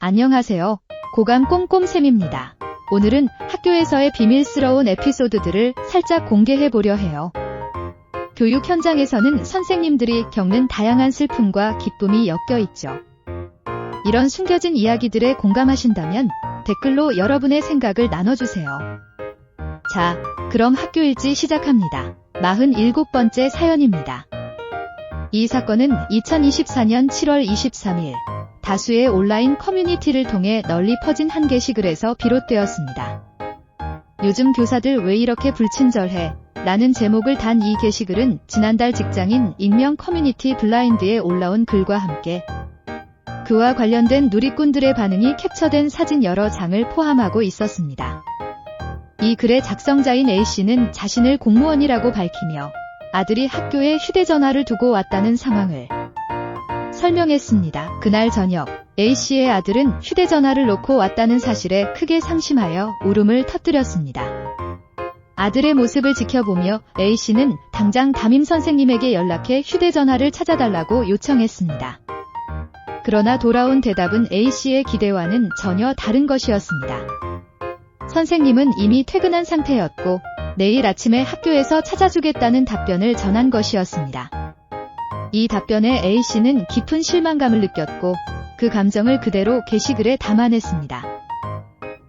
안녕하세요. 고감 꼼꼼쌤입니다. 오늘은 학교에서의 비밀스러운 에피소드들을 살짝 공개해보려 해요. 교육 현장에서는 선생님들이 겪는 다양한 슬픔과 기쁨이 엮여 있죠. 이런 숨겨진 이야기들에 공감하신다면 댓글로 여러분의 생각을 나눠주세요. 자, 그럼 학교일지 시작합니다. 47번째 사연입니다. 이 사건은 2024년 7월 23일 다수의 온라인 커뮤니티를 통해 널리 퍼진 한 게시글에서 비롯되었습니다. 요즘 교사들 왜 이렇게 불친절해? 라는 제목을 단 이 게시글은 지난달 직장인 익명 커뮤니티 블라인드에 올라온 글과 함께 그와 관련된 누리꾼들의 반응이 캡처된 사진 여러 장을 포함하고 있었습니다. 이 글의 작성자인 A씨는 자신을 공무원이라고 밝히며 아들이 학교에 휴대전화를 두고 왔다는 상황을 설명했습니다. 그날 저녁 A씨의 아들은 휴대전화를 놓고 왔다는 사실에 크게 상심하여 울음을 터뜨렸습니다. 아들의 모습을 지켜보며 A씨는 당장 담임 선생님에게 연락해 휴대전화를 찾아달라고 요청했습니다. 그러나 돌아온 대답은 A씨의 기대와는 전혀 다른 것이었습니다. 선생님은 이미 퇴근한 상태였고 내일 아침에 학교에서 찾아주겠다는 답변을 전한 것이었습니다. 이 답변에 A씨는 깊은 실망감을 느꼈고 그 감정을 그대로 게시글에 담아냈습니다.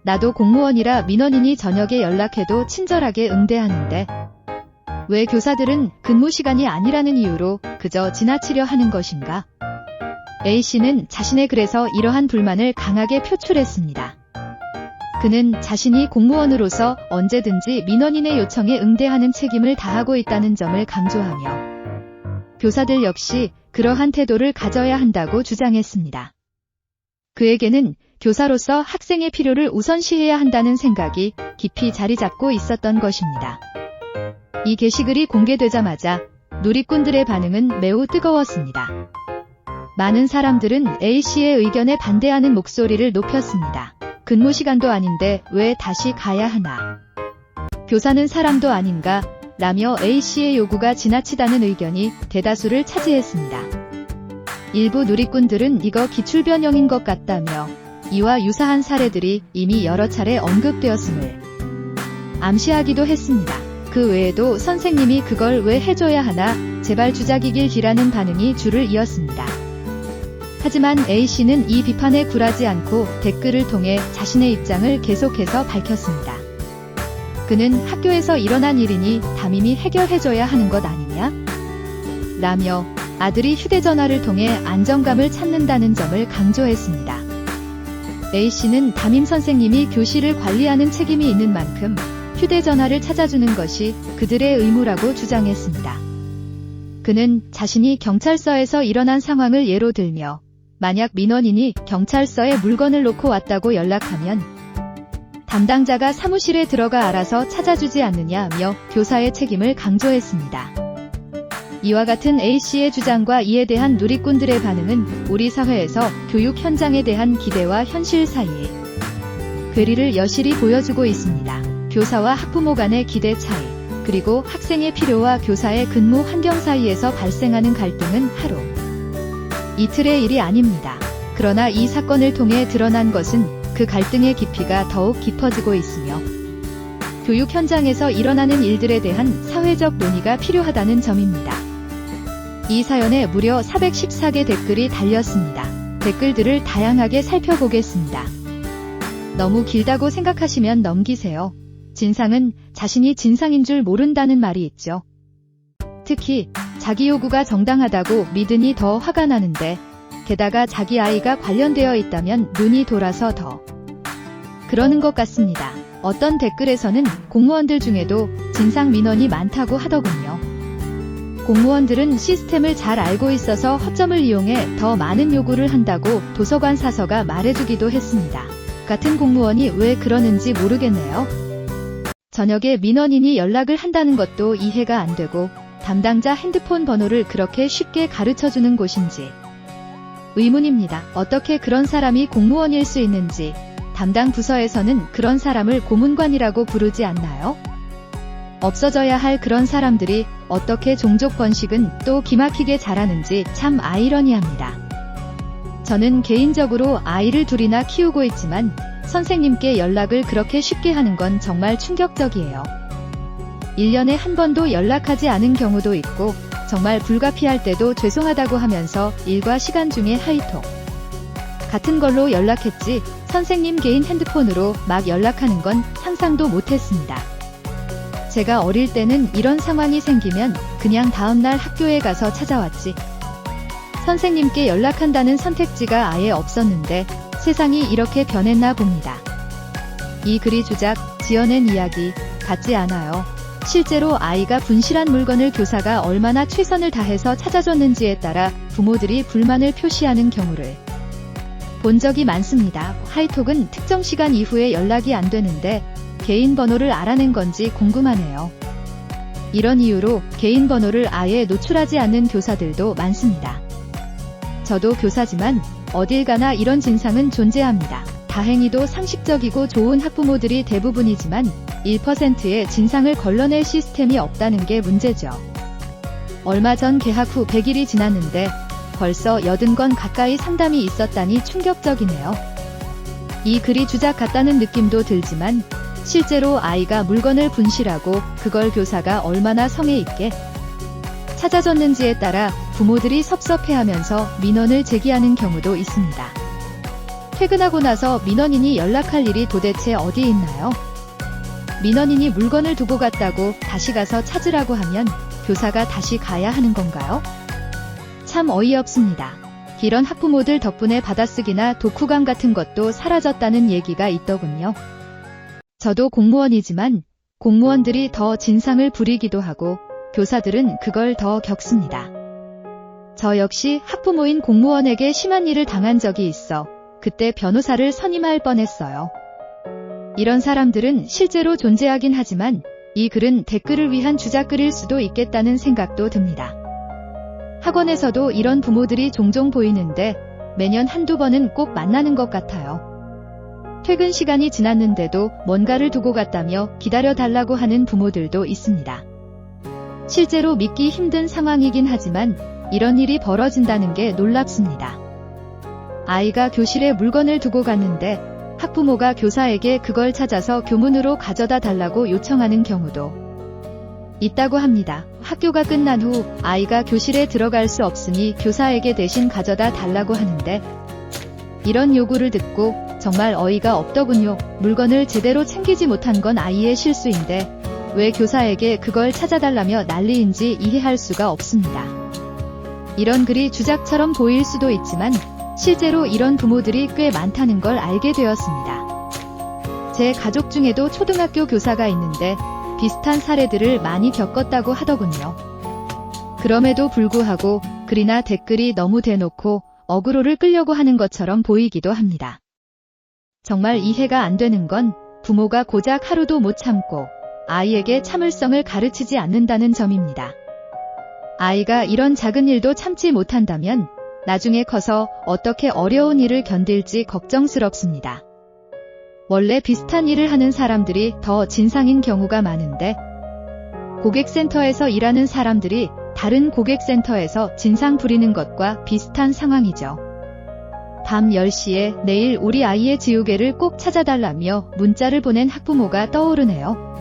나도 공무원이라 민원인이 저녁에 연락해도 친절하게 응대하는데 왜 교사들은 근무 시간이 아니라는 이유로 그저 지나치려 하는 것인가? A씨는 자신의 글에서 이러한 불만을 강하게 표출했습니다. 그는 자신이 공무원으로서 언제든지 민원인의 요청에 응대하는 책임을 다하고 있다는 점을 강조하며 교사들 역시 그러한 태도를 가져야 한다고 주장했습니다. 그에게는 교사로서 학생의 필요를 우선시해야 한다는 생각이 깊이 자리 잡고 있었던 것입니다. 이 게시글이 공개되자마자 누리꾼들의 반응은 매우 뜨거웠습니다. 많은 사람들은 A씨의 의견에 반대하는 목소리를 높였습니다. 근무 시간도 아닌데 왜 다시 가야 하나? 교사는 사람도 아닌가? 라며 A씨의 요구가 지나치다는 의견이 대다수를 차지했습니다. 일부 누리꾼들은 이거 기출변형인 것 같다며 이와 유사한 사례들이 이미 여러 차례 언급되었음을 암시하기도 했습니다. 그 외에도 선생님이 그걸 왜 해줘야 하나? 제발 주작이길이라는 반응이 줄을 이었습니다. 하지만 A씨는 이 비판에 굴하지 않고 댓글을 통해 자신의 입장을 계속해서 밝혔습니다. 그는 학교에서 일어난 일이니 담임이 해결해줘야 하는 것 아니냐? 라며 아들이 휴대전화를 통해 안정감을 찾는다는 점을 강조했습니다. A씨는 담임 선생님이 교실을 관리하는 책임이 있는 만큼 휴대전화를 찾아주는 것이 그들의 의무라고 주장했습니다. 그는 자신이 경찰서에서 일어난 상황을 예로 들며 만약 민원인이 경찰서에 물건을 놓고 왔다고 연락하면 담당자가 사무실에 들어가 알아서 찾아주지 않느냐며 교사의 책임을 강조했습니다. 이와 같은 A씨의 주장과 이에 대한 누리꾼들의 반응은 우리 사회에서 교육 현장에 대한 기대와 현실 사이의 괴리를 여실히 보여주고 있습니다. 교사와 학부모 간의 기대 차이, 그리고 학생의 필요와 교사의 근무 환경 사이에서 발생하는 갈등은 하루 이틀의 일이 아닙니다. 그러나 이 사건을 통해 드러난 것은 그 갈등의 깊이가 더욱 깊어지고 있으며 교육 현장에서 일어나는 일들에 대한 사회적 논의가 필요하다는 점입니다. 이 사연에 무려 414개 댓글이 달렸습니다. 댓글들을 다양하게 살펴보겠습니다. 너무 길다고 생각하시면 넘기세요. 진상은 자신이 진상인 줄 모른다는 말이 있죠. 특히 자기 요구가 정당하다고 믿으니 더 화가 나는데 게다가 자기 아이가 관련되어 있다면 눈이 돌아서 더 그러는 것 같습니다. 어떤 댓글에서는 공무원들 중에도 진상 민원이 많다고 하더군요. 공무원들은 시스템을 잘 알고 있어서 허점을 이용해 더 많은 요구를 한다고 도서관 사서가 말해주기도 했습니다. 같은 공무원이 왜 그러는지 모르겠네요. 저녁에 민원인이 연락을 한다는 것도 이해가 안 되고 담당자 핸드폰 번호를 그렇게 쉽게 가르쳐주는 곳인지 의문입니다. 어떻게 그런 사람이 공무원일 수 있는지 담당 부서에서는 그런 사람을 고문관이라고 부르지 않나요? 없어져야 할 그런 사람들이 어떻게 종족 번식은 또 기막히게 잘하는지 참 아이러니합니다. 저는 개인적으로 아이를 둘이나 키우고 있지만 선생님께 연락을 그렇게 쉽게 하는 건 정말 충격적이에요. 1년에 한 번도 연락하지 않은 경우도 있고 정말 불가피할 때도 죄송하다고 하면서 일과 시간 중에 하이톡 같은 걸로 연락했지 선생님 개인 핸드폰으로 막 연락하는 건 상상도 못했습니다. 제가 어릴 때는 이런 상황이 생기면 그냥 다음날 학교에 가서 찾아왔지. 선생님께 연락한다는 선택지가 아예 없었는데 세상이 이렇게 변했나 봅니다. 이 글이 주작, 지어낸 이야기 같지 않아요. 실제로 아이가 분실한 물건을 교사가 얼마나 최선을 다해서 찾아줬는지에 따라 부모들이 불만을 표시하는 경우를 본 적이 많습니다. 하이톡은 특정 시간 이후에 연락이 안 되는데 개인 번호를 알아낸 건지 궁금하네요. 이런 이유로 개인 번호를 아예 노출하지 않는 교사들도 많습니다. 저도 교사지만 어딜 가나 이런 진상은 존재합니다. 다행히도 상식적이고 좋은 학부모들이 대부분이지만 1%의 진상을 걸러낼 시스템이 없다는 게 문제죠. 얼마 전 개학 후 100일이 지났는데 벌써 80건 가까이 상담이 있었다니 충격적이네요. 이 글이 주작 같다는 느낌도 들지만 실제로 아이가 물건을 분실하고 그걸 교사가 얼마나 성의 있게 찾아줬는지에 따라 부모들이 섭섭해하면서 민원을 제기하는 경우도 있습니다. 퇴근하고 나서 민원인이 연락할 일이 도대체 어디에 있나요? 민원인이 물건을 두고 갔다고 다시 가서 찾으라고 하면 교사가 다시 가야 하는 건가요? 참 어이없습니다. 이런 학부모들 덕분에 받아쓰기나 독후감 같은 것도 사라졌다는 얘기가 있더군요. 저도 공무원이지만 공무원들이 더 진상을 부리기도 하고 교사들은 그걸 더 겪습니다. 저 역시 학부모인 공무원에게 심한 일을 당한 적이 있어 그때 변호사를 선임할 뻔했어요. 이런 사람들은 실제로 존재하긴 하지만 이 글은 댓글을 위한 주작글일 수도 있겠다는 생각도 듭니다. 학원에서도 이런 부모들이 종종 보이는데 매년 한두 번은 꼭 만나는 것 같아요. 퇴근 시간이 지났는데도 뭔가를 두고 갔다며 기다려달라고 하는 부모들도 있습니다. 실제로 믿기 힘든 상황이긴 하지만 이런 일이 벌어진다는 게 놀랍습니다. 아이가 교실에 물건을 두고 갔는데 학부모가 교사에게 그걸 찾아서 교문으로 가져다 달라고 요청하는 경우도 있다고 합니다. 학교가 끝난 후 아이가 교실에 들어갈 수 없으니 교사에게 대신 가져다 달라고 하는데 이런 요구를 듣고 정말 어이가 없더군요. 물건을 제대로 챙기지 못한 건 아이의 실수인데 왜 교사에게 그걸 찾아달라며 난리인지 이해할 수가 없습니다. 이런 글이 주작처럼 보일 수도 있지만 실제로 이런 부모들이 꽤 많다는 걸 알게 되었습니다. 제 가족 중에도 초등학교 교사가 있는데 비슷한 사례들을 많이 겪었다고 하더군요. 그럼에도 불구하고 글이나 댓글이 너무 대놓고 어그로를 끌려고 하는 것처럼 보이기도 합니다. 정말 이해가 안 되는 건 부모가 고작 하루도 못 참고 아이에게 참을성을 가르치지 않는다는 점입니다. 아이가 이런 작은 일도 참지 못한다면 나중에 커서 어떻게 어려운 일을 견딜지 걱정스럽습니다. 원래 비슷한 일을 하는 사람들이 더 진상인 경우가 많은데 고객센터에서 일하는 사람들이 다른 고객센터에서 진상 부리는 것과 비슷한 상황이죠. 밤 10시에 내일 우리 아이의 지우개를 꼭 찾아달라며 문자를 보낸 학부모가 떠오르네요.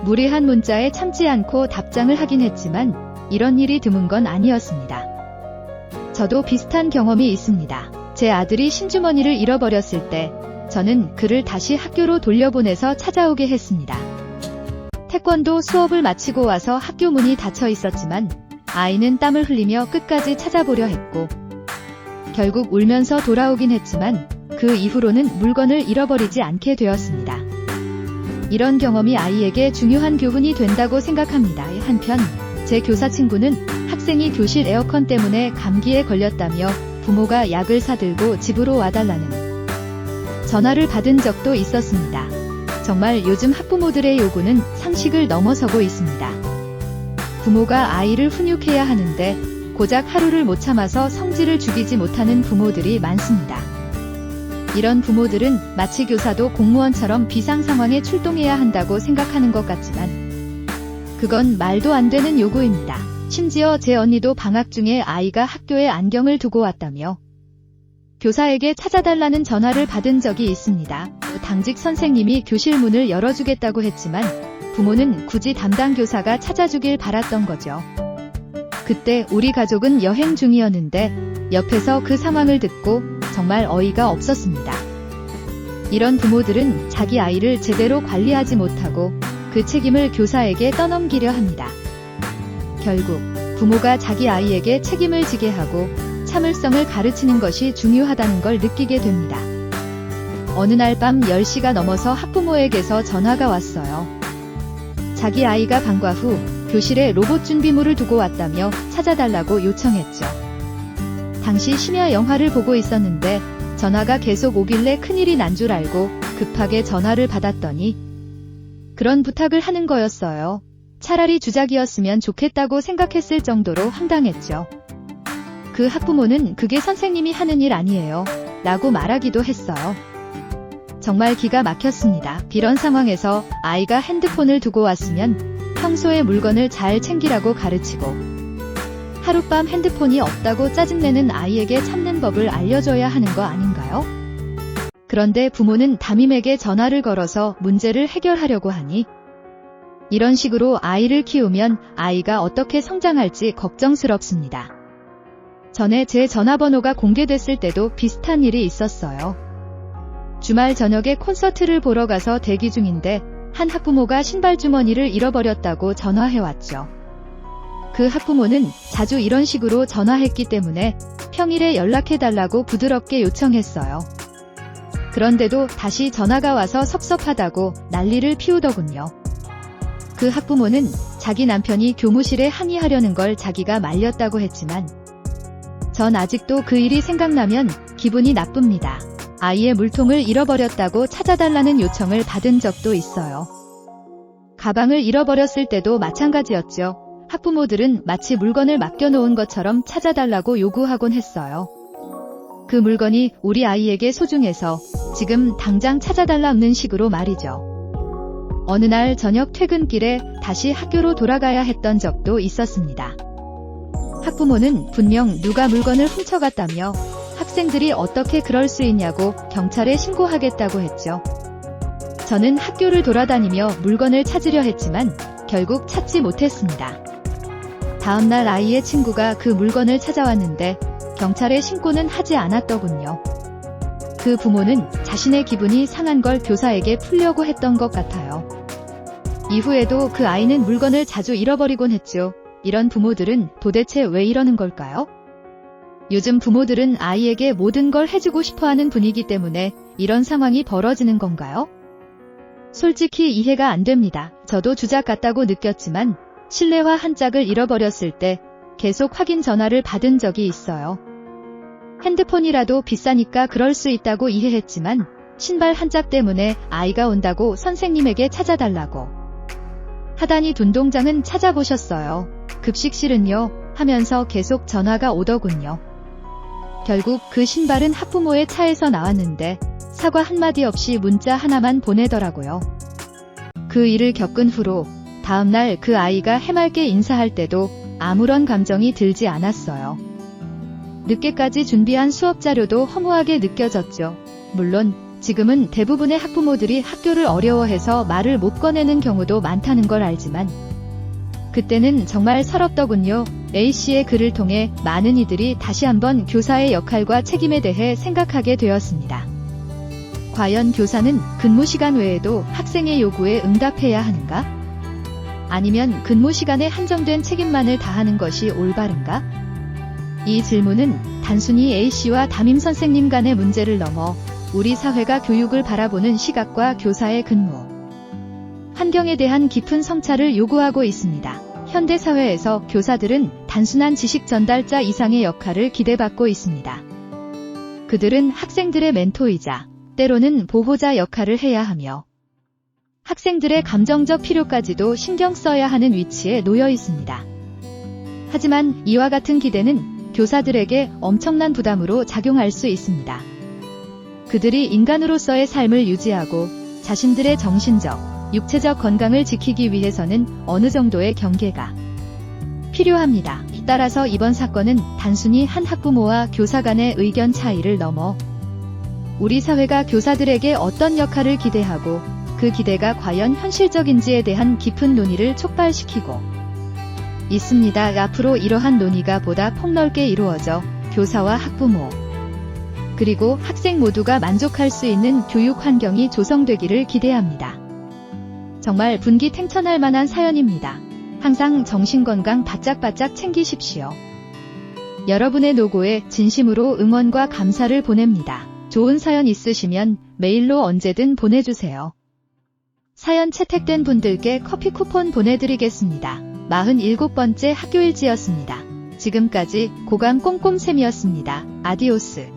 무례한 문자에 참지 않고 답장을 하긴 했지만 이런 일이 드문 건 아니었습니다. 저도 비슷한 경험이 있습니다. 제 아들이 신주머니를 잃어버렸을 때 저는 그를 다시 학교로 돌려보내서 찾아오게 했습니다. 태권도 수업을 마치고 와서 학교 문이 닫혀 있었지만 아이는 땀을 흘리며 끝까지 찾아보려 했고 결국 울면서 돌아오긴 했지만 그 이후로는 물건을 잃어버리지 않게 되었습니다. 이런 경험이 아이에게 중요한 교훈이 된다고 생각합니다. 한편 제 교사 친구는 학생이 교실 에어컨 때문에 감기에 걸렸다며 부모가 약을 사들고 집으로 와달라는 전화를 받은 적도 있었습니다. 정말 요즘 학부모들의 요구는 상식을 넘어서고 있습니다. 부모가 아이를 훈육해야 하는데 고작 하루를 못 참아서 성질을 죽이지 못하는 부모들이 많습니다. 이런 부모들은 마치 교사도 공무원처럼 비상 상황에 출동해야 한다고 생각하는 것 같지만 그건 말도 안 되는 요구입니다. 심지어 제 언니도 방학 중에 아이가 학교에 안경을 두고 왔다며 교사에게 찾아달라는 전화를 받은 적이 있습니다. 당직 선생님이 교실 문을 열어주겠다고 했지만 부모는 굳이 담당 교사가 찾아주길 바랐던 거죠. 그때 우리 가족은 여행 중이었는데 옆에서 그 상황을 듣고 정말 어이가 없었습니다. 이런 부모들은 자기 아이를 제대로 관리하지 못하고 그 책임을 교사에게 떠넘기려 합니다. 결국 부모가 자기 아이에게 책임을 지게 하고 참을성을 가르치는 것이 중요하다는 걸 느끼게 됩니다. 어느 날 밤 10시가 넘어서 학부모에게서 전화가 왔어요. 자기 아이가 방과 후 교실에 로봇 준비물을 두고 왔다며 찾아달라고 요청했죠. 당시 심야 영화를 보고 있었는데 전화가 계속 오길래 큰일이 난 줄 알고 급하게 전화를 받았더니 그런 부탁을 하는 거였어요. 차라리 주작이었으면 좋겠다고 생각했을 정도로 황당했죠. 그 학부모는 그게 선생님이 하는 일 아니에요 라고 말하기도 했어요. 정말 기가 막혔습니다. 이런 상황에서 아이가 핸드폰을 두고 왔으면 평소에 물건을 잘 챙기라고 가르치고 하룻밤 핸드폰이 없다고 짜증내는 아이에게 참는 법을 알려줘야 하는 거 아닌가요? 그런데 부모는 담임에게 전화를 걸어서 문제를 해결하려고 하니 이런 식으로 아이를 키우면 아이가 어떻게 성장할지 걱정스럽습니다. 전에 제 전화번호가 공개됐을 때도 비슷한 일이 있었어요. 주말 저녁에 콘서트를 보러 가서 대기 중인데 한 학부모가 신발 주머니를 잃어버렸다고 전화해왔죠. 그 학부모는 자주 이런 식으로 전화했기 때문에 평일에 연락해달라고 부드럽게 요청했어요. 그런데도 다시 전화가 와서 섭섭하다고 난리를 피우더군요. 그 학부모는 자기 남편이 교무실에 항의하려는 걸 자기가 말렸다고 했지만 전 아직도 그 일이 생각나면 기분이 나쁩니다. 아이의 물통을 잃어버렸다고 찾아달라는 요청을 받은 적도 있어요. 가방을 잃어버렸을 때도 마찬가지였죠. 학부모들은 마치 물건을 맡겨놓은 것처럼 찾아달라고 요구하곤 했어요. 그 물건이 우리 아이에게 소중해서 지금 당장 찾아달라는 식으로 말이죠. 어느 날 저녁 퇴근길에 다시 학교로 돌아가야 했던 적도 있었습니다. 학부모는 분명 누가 물건을 훔쳐갔다며 학생들이 어떻게 그럴 수 있냐고 경찰에 신고하겠다고 했죠. 저는 학교를 돌아다니며 물건을 찾으려 했지만 결국 찾지 못했습니다. 다음날 아이의 친구가 그 물건을 찾아왔는데 경찰에 신고는 하지 않았더군요. 그 부모는 자신의 기분이 상한 걸 교사에게 풀려고 했던 것 같아요. 이후에도 그 아이는 물건을 자주 잃어버리곤 했죠. 이런 부모들은 도대체 왜 이러는 걸까요? 요즘 부모들은 아이에게 모든 걸 해주고 싶어하는 분위기 때문에 이런 상황이 벌어지는 건가요? 솔직히 이해가 안 됩니다. 저도 주작 같다고 느꼈지만 실내화 한 짝을 잃어버렸을 때 계속 확인 전화를 받은 적이 있어요. 핸드폰이라도 비싸니까 그럴 수 있다고 이해했지만 신발 한 짝 때문에 아이가 온다고 선생님에게 찾아달라고 하다니 눈동장은 찾아보셨어요. 급식실은요? 하면서 계속 전화가 오더군요. 결국 그 신발은 학부모의 차에서 나왔는데 사과 한마디 없이 문자 하나만 보내더라고요. 그 일을 겪은 후로 다음날 그 아이가 해맑게 인사할 때도 아무런 감정이 들지 않았어요. 늦게까지 준비한 수업 자료도 허무하게 느껴졌죠. 물론 지금은 대부분의 학부모들이 학교를 어려워해서 말을 못 꺼내는 경우도 많다는 걸 알지만 그때는 정말 서럽더군요. A씨의 글을 통해 많은 이들이 다시 한번 교사의 역할과 책임에 대해 생각하게 되었습니다. 과연 교사는 근무 시간 외에도 학생의 요구에 응답해야 하는가? 아니면 근무 시간에 한정된 책임만을 다하는 것이 올바른가? 이 질문은 단순히 A씨와 담임 선생님 간의 문제를 넘어 우리 사회가 교육을 바라보는 시각과 교사의 근무 환경에 대한 깊은 성찰을 요구하고 있습니다. 현대 사회에서 교사들은 단순한 지식 전달자 이상의 역할을 기대받고 있습니다. 그들은 학생들의 멘토이자 때로는 보호자 역할을 해야 하며 학생들의 감정적 필요까지도 신경 써야 하는 위치에 놓여 있습니다. 하지만 이와 같은 기대는 교사들에게 엄청난 부담으로 작용할 수 있습니다. 그들이 인간으로서의 삶을 유지하고 자신들의 정신적, 육체적 건강을 지키기 위해서는 어느 정도의 경계가 필요합니다. 따라서 이번 사건은 단순히 한 학부모와 교사 간의 의견 차이를 넘어 우리 사회가 교사들에게 어떤 역할을 기대하고 그 기대가 과연 현실적인지에 대한 깊은 논의를 촉발시키고 있습니다. 앞으로 이러한 논의가 보다 폭넓게 이루어져 교사와 학부모 그리고 학생 모두가 만족할 수 있는 교육 환경이 조성되기를 기대합니다. 정말 분기탱천할 만한 사연입니다. 항상 정신건강 바짝바짝 챙기십시오. 여러분의 노고에 진심으로 응원과 감사를 보냅니다. 좋은 사연 있으시면 메일로 언제든 보내주세요. 사연 채택된 분들께 커피 쿠폰 보내드리겠습니다. 47번째 학교일지였습니다. 지금까지 고감 꼼꼼쌤이었습니다. 아디오스.